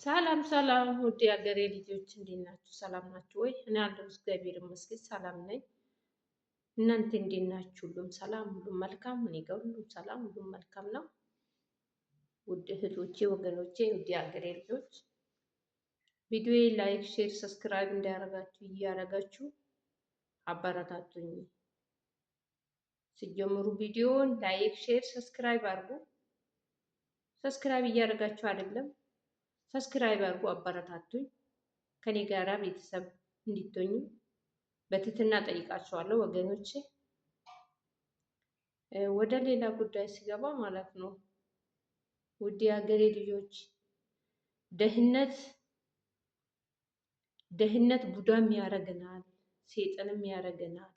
ሰላም ሰላም ውድ የሀገሬ ልጆች እንዴት ናችሁ? ሰላም ናችሁ ወይ? እኔ ያለሁ እግዚአብሔር ይመስገን ሰላም ነኝ። እናንተ እንዴት ናችሁ? ሁሉም ሰላም፣ ሁሉም መልካም? እኔ ጋር ሁሉም ሰላም፣ ሁሉም መልካም ነው። ውድ እህቶቼ፣ ወገኖቼ፣ ውድ የሀገሬ ልጆች ቪዲዮ ላይክ፣ ሼር፣ ሰብስክራይብ እያደረጋችሁ አበረታቱኝ። ሲጀምሩ ቪዲዮን ላይክ፣ ሼር፣ ሰብስክራይብ አድርጉ። ሰብስክራይብ እያደረጋችሁ አይደለም ሰብስክራይብ አድርጉ፣ አበረታቱኝ። ከኔ ጋራ ቤተሰብ እንዲቶኙ በትህትና ጠይቃቸዋለሁ ወገኖቼ። ወደ ሌላ ጉዳይ ሲገባ ማለት ነው ውድ የሀገሬ ልጆች ድህነት ቡዳም ያደርገናል፣ ሴጥንም ያደርገናል።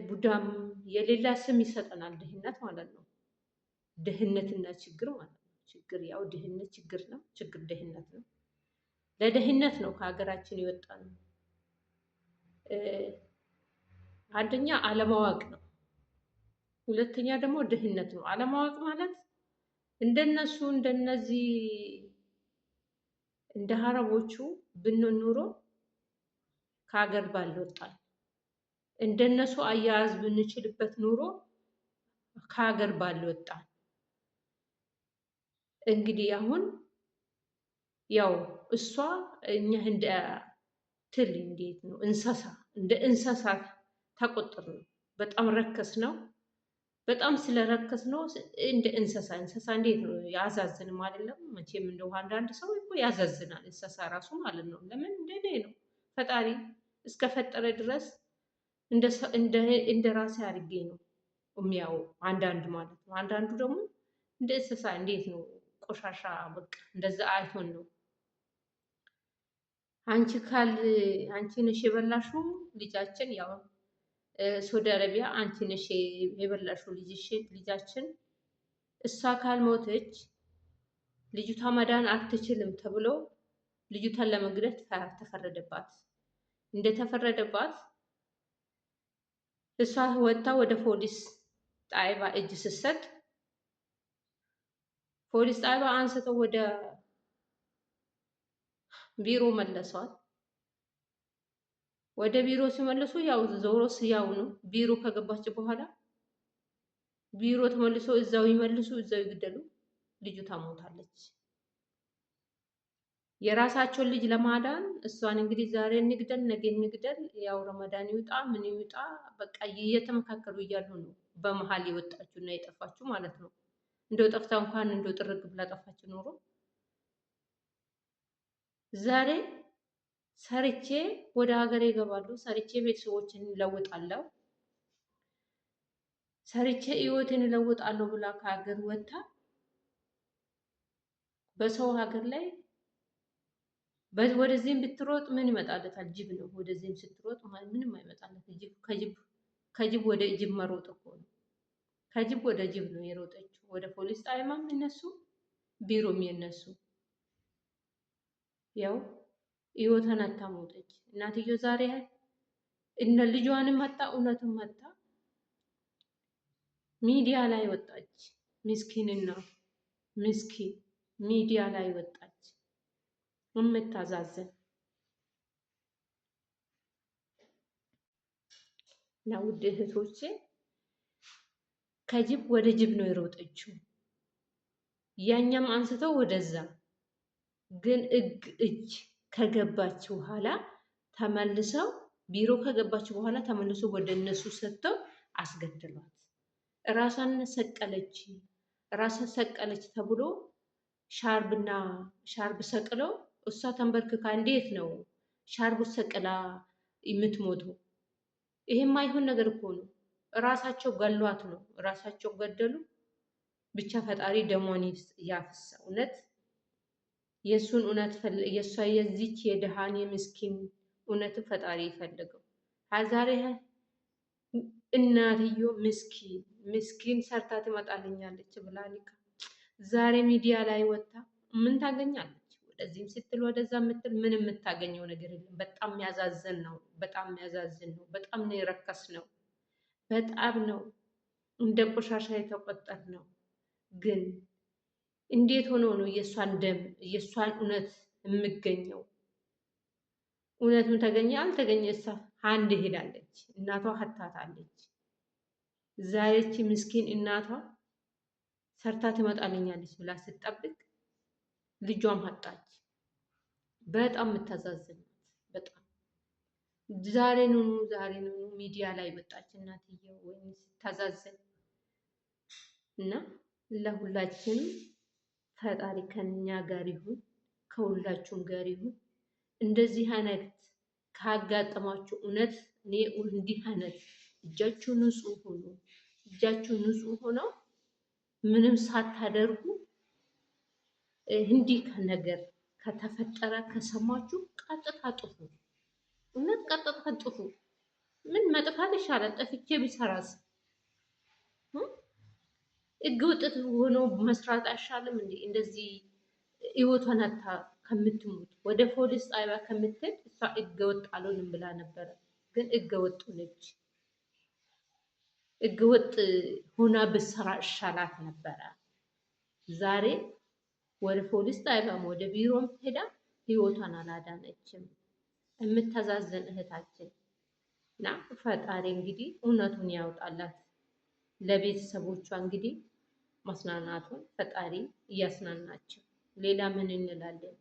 ቡዳም የሌላ ስም ይሰጠናል ድህነት ማለት ነው። ድህነትና ችግር ማለት ነው። ችግር ያው ድህነት ችግር ነው፣ ችግር ድህነት ነው። ለድህነት ነው ከሀገራችን የወጣ ነው። አንደኛ አለማወቅ ነው። ሁለተኛ ደግሞ ድህነት ነው። አለማወቅ ማለት እንደነሱ እንደነዚህ እንደ አረቦቹ ብንኖር ኑሮ ከሀገር ባልወጣን። እንደነሱ አያያዝ ብንችልበት ኑሮ ከሀገር ባልወጣን። እንግዲህ አሁን ያው እሷ እኛ እንደ ትል እንዴት ነው እንደ እንስሳ ተቆጥር ነው። በጣም ረከስ ነው። በጣም ስለረከስ ነው እንደ እንስሳ እንዴት ነው ያዛዝንም አይደለም መቼም እንደው አንዳንድ ሰው እኮ ያዛዝናል እንስሳ ራሱ ማለት ነው። ለምን እንደኔ ነው ፈጣሪ እስከፈጠረ ድረስ እንደ ራሴ አድርጌ ነው የሚያው አንዳንድ ማለት ነው። አንዳንዱ ደግሞ እንደ እንስሳ እንዴት ነው ቆሻሻ በቃ እንደዛ አይሆን ነው። አንቺ ነሽ የበላሽው ልጃችን ያው ሳውዲ አረቢያ አንቺ ነሽ የበላሽው ልጃችን እሷ ካልሞተች ልጅቷ መዳን አትችልም ተብሎ ልጅቷን ለመግደል ተፈረደባት። እንደተፈረደባት እሷ ወጥታ ወደ ፖሊስ ጣቢያ እጅ ስትሰጥ ፖሊስ ጣቢያ አንስተው ወደ ቢሮ መለሷት። ወደ ቢሮ ሲመልሱ ያው ዞሮስ ያው ነው። ቢሮ ከገባች በኋላ ቢሮ ተመልሶ እዛው ይመልሱ እዛው ይግደሉ፣ ልጁ ታሞታለች። የራሳቸውን ልጅ ለማዳን እሷን እንግዲህ ዛሬ እንግደል ነገ እንግደል፣ ያው ረመዳን ይውጣ ምን ይውጣ በቃ እየተመካከሉ እያሉ ነው በመሀል የወጣችው እና የጠፋችው ማለት ነው። እንደው ጠፍታ እንኳን እንደው ጥርግ ብላ ጠፋች ኖሮ ዛሬ ሰርቼ ወደ ሀገር ይገባሉ። ሰርቼ ቤተሰቦችን እለውጣለሁ፣ ሰርቼ ህይወትን እለውጣለሁ ብላ ከሀገር ወጥታ በሰው ሀገር ላይ ወደዚህም ብትሮጥ ምን ይመጣለታል? ጅብ ነው። ወደዚህም ስትሮጥ ምንም አይመጣለት። ከጅብ ወደ ጅብ መሮጥ እኮ ነው። ከጅብ ወደ ጅብ ነው የሮጠችው። ወደ ፖሊስ ጣቢያም እነሱ ቢሮም የነሱ ያው ህይወቷን አታሞተች። እናትዮ ዛሬ እነ ልጇንም መጣ እውነትም መጣ ሚዲያ ላይ ወጣች። ምስኪንና ምስኪን ሚዲያ ላይ ወጣች። የምታዛዝን እና ውድ እህቶቼ ከጅብ ወደ ጅብ ነው የሮጠችው። ያኛም አንስተው ወደዛ ግን እጅ ከገባች በኋላ ተመልሰው ቢሮ ከገባች በኋላ ተመልሶ ወደ እነሱ ሰጥተው አስገድሏት። ራሷን ሰቀለች ተብሎ ሻርብ ሰቅለው እሷ ተንበርክካ እንዴት ነው ሻርቡ ሰቅላ የምትሞተው? ይሄም አይሆን ነገር እኮ ነው። ራሳቸው ገሏት ነው። ራሳቸው ገደሉ። ብቻ ፈጣሪ ደሟን ያፍሳ። እውነት የእሱን እውነት የእሷ የዚች የድሃን የምስኪን እውነት ፈጣሪ ይፈልገው። ዛሬ እናትዮ ምስኪን ሰርታ ትመጣልኛለች ብላ ዛሬ ሚዲያ ላይ ወጣ ምን ታገኛለች? ወደዚህም ስትል ወደዛ ምትል ምን የምታገኘው ነገር የለም። በጣም የሚያዛዝን ነው። በጣም የሚያዛዝን ነው። በጣም ነው የረከስ ነው። በጣም ነው እንደ ቆሻሻ የተቆጠር ነው። ግን እንዴት ሆኖ ነው የእሷን ደም የእሷን እውነት የምገኘው? እውነትም ተገኘ አልተገኘ እሷ አንድ ሄዳለች። እናቷ ሀታታለች። ዛሬች ምስኪን እናቷ ሰርታ ትመጣልኛለች ብላ ስትጠብቅ ልጇም ሀጣች። በጣም የምታዛዝናት በጣም ዛሬ ነው ሚዲያ ላይ መጣች እናትየው ወይም ስታዛዝን እና ለሁላችንም ፈጣሪ ከኛ ጋር ይሁን፣ ከሁላችሁም ጋር ይሁን። እንደዚህ አይነት ካጋጠማችሁ እውነት እኔ እንዲህ አይነት እጃችሁ ንጹህ ሆኖ እጃችሁ ንጹህ ሆነው ምንም ሳታደርጉ እንዲህ ከነገር ከተፈጠረ ከሰማችሁ ቀጥታ ጥፉ። እውነት ቀጥታ ጥፉ። ምን መጥፋት ይሻላል? ጠፍቼ ቢሰራስ? ህገወጥ ሆኖ መስራት አይሻልም እንዴ? እንደዚህ ህይወቷን አታ ከምትሞት ወደ ፖሊስ ጣቢያ ከምትሄድ እሷ ህገወጥ አልሆንም ብላ ነበረ። ግን ህገወጥ ሆነች። ህገወጥ ሆና ብትሰራ ይሻላት ነበረ። ዛሬ ወደ ፖሊስ ጣቢያም ወደ ቢሮም ሄዳ ህይወቷን አላዳነችም። የምታዛዝን እህታችን እና ፈጣሪ እንግዲህ እውነቱን ያውጣላት። ለቤተሰቦቿ እንግዲህ ማጽናናቱን ፈጣሪ እያስናናቸው። ሌላ ምን እንላለን?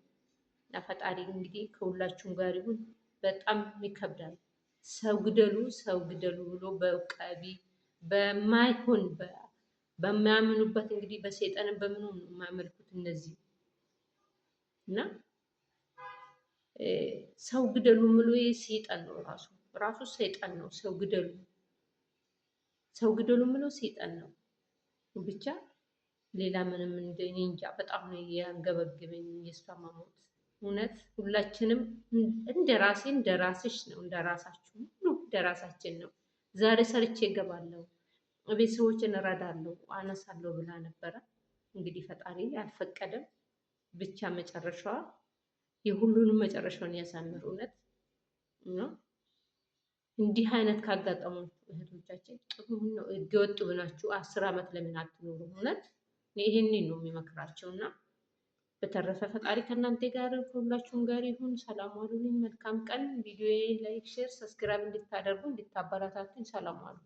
እና ፈጣሪ እንግዲህ ከሁላችሁም ጋር ይሁን። በጣም ይከብዳል። ሰው ግደሉ ብሎ በቀቢ በማይሆን በማያምኑበት እንግዲህ በሰይጣንም በምኑ ነው የማያመልኩት እነዚህ እና ሰው ግደሉ ምሎ ሰይጣን ነው ራሱ ሰይጣን ነው። ሰው ግደሉ ምሎ ሰይጣን ነው። ብቻ ሌላ ምንም እንደኔ እንጃ። በጣም ነው ያንገበገበኝ የእሷ መሞት። እውነት ሁላችንም እንደራሴ እንደራስሽ ነው እንደራሳችሁ ሁሉ እንደራሳችን ነው። ዛሬ ሰርቼ እገባለሁ ቤተሰቦችን እረዳለሁ አነሳለሁ ብላ ነበረ። እንግዲህ ፈጣሪ አልፈቀደም። ብቻ መጨረሻዋ የሁሉንም መጨረሻውን ያሳምር። እውነት ነው። እንዲህ አይነት ካጋጠሙ እህቶቻችን ጥሩ ነው። ህገወጥ ብናችሁ 10 ዓመት ለምን አትኖሩ? እውነት ይሄንን ነው የሚመክራቸው እና በተረፈ ፈጣሪ ከእናንተ ጋር ከሁላችሁም ጋር ይሁን። ሰላም ዋሉልኝ። መልካም ቀን። ቪዲዮ ላይክ፣ ሼር፣ ሰብስክራይብ እንድታደርጉ እንድታበረታቱኝ። ሰላም ዋሉ።